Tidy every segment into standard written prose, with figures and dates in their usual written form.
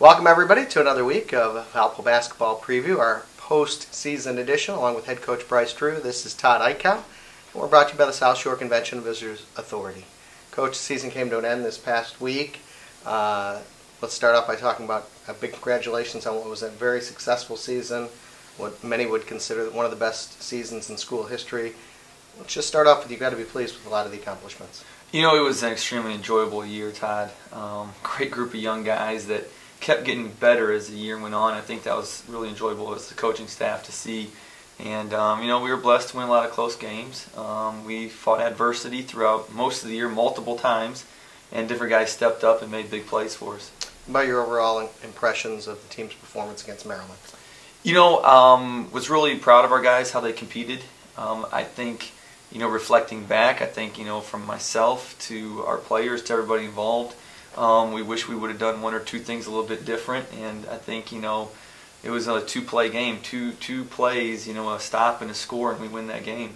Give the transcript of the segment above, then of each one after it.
Welcome everybody to another week of Valpo Basketball Preview, our post-season edition, along with head coach Bryce Drew. This is Todd Eichow, and we're brought to you by the South Shore Convention and Visitors Authority. Coach, the season came to an end this past week. Let's start off by talking about a big congratulations on what was a very successful season, what many would consider one of the best seasons in school history. Let's just start off with you've got to be pleased with a lot of the accomplishments. You know, it was an extremely enjoyable year, Todd. Great group of young guys that kept getting better as the year went on. I think that was really enjoyable as the coaching staff to see. And, you know, we were blessed to win a lot of close games. We fought adversity throughout most of the year multiple times, and different guys stepped up and made big plays for us. What about your overall impressions of the team's performance against Maryland? You know, was really proud of our guys, how they competed. I think, you know, reflecting back, I think, you know, from myself to our players to everybody involved, we wish we would have done one or two things a little bit different. And I think, you know, it was a two-play game, two plays, you know, a stop and a score, and we win that game.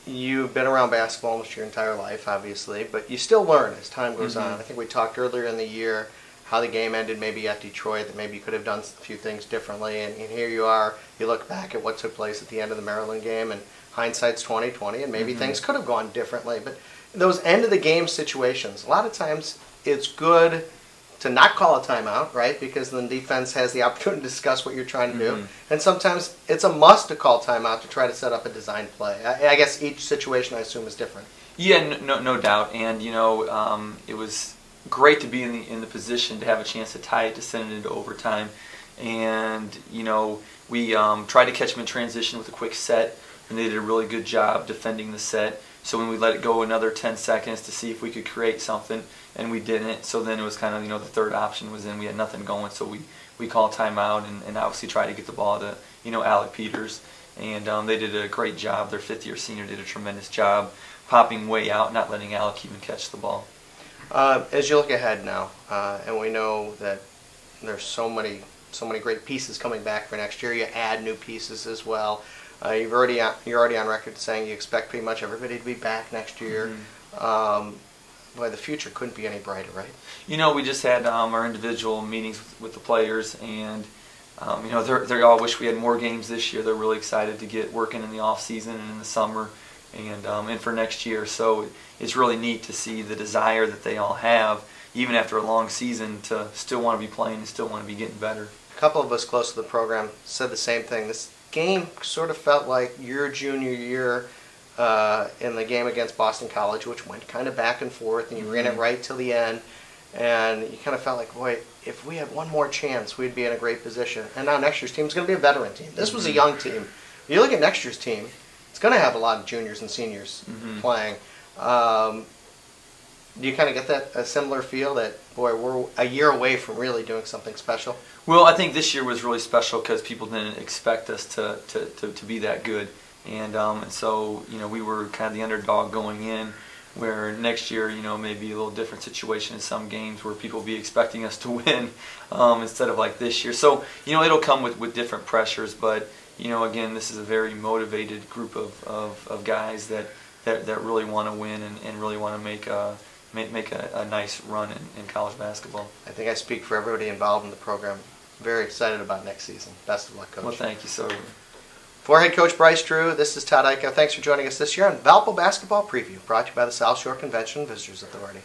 You've been around basketball almost your entire life, obviously, but you still learn as time goes on. I think we talked earlier in the year how the game ended maybe at Detroit, that maybe you could have done a few things differently, and here you are, you look back at what took place at the end of the Maryland game, and hindsight's 20/20, and maybe things could have gone differently. But those end-of-the-game situations, a lot of times it's good to not call a timeout, right, because then defense has the opportunity to discuss what you're trying to do, and sometimes it's a must to call timeout to try to set up a design play. I guess each situation, I assume, is different. Yeah, no doubt, and, you know, it was great to be in the position to have a chance to tie it, to send it into overtime. And, you know, we tried to catch them in transition with a quick set, and they did a really good job defending the set. So when we let it go another 10 seconds to see if we could create something, and we didn't, so then it was kind of, you know, the third option was in. We had nothing going, so we called timeout and obviously tried to get the ball to, you know, Alec Peters. And they did a great job. Their fifth-year senior did a tremendous job popping way out, not letting Alec even catch the ball. As you look ahead now, and we know that there's so many great pieces coming back for next year. You add new pieces as well. You're already on record saying you expect pretty much everybody to be back next year. Boy, the future couldn't be any brighter, right? You know, we just had our individual meetings with the players, and you know, they all wish we had more games this year. They're really excited to get working in the off season and in the summer, and for next year. So it's really neat to see the desire that they all have, even after a long season, to still want to be playing and still want to be getting better. A couple of us close to the program said the same thing. This game sort of felt like your junior year in the game against Boston College, which went kind of back and forth, and you ran it right till the end, and you kind of felt like, boy, if we had one more chance, we'd be in a great position. And now next year's team is going to be a veteran team. This was a young team. You look at next year's team, it's going to have a lot of juniors and seniors playing. Do you kind of get that a similar feel that, boy, we're a year away from really doing something special? Well, I think this year was really special because people didn't expect us to be that good. And so, you know, we were kind of the underdog going in, where next year, you know, maybe a little different situation in some games where people will be expecting us to win instead of like this year. So, you know, it'll come with different pressures, but, you know, again, this is a very motivated group of guys that really want to win and really want to make a nice run in college basketball. I think I speak for everybody involved in the program. Very excited about next season. Best of luck, Coach. Well, thank you, sir. For head coach Bryce Drew, this is Todd Eichow. Thanks for joining us this year on Valpo Basketball Preview, brought to you by the South Shore Convention and Visitors Authority.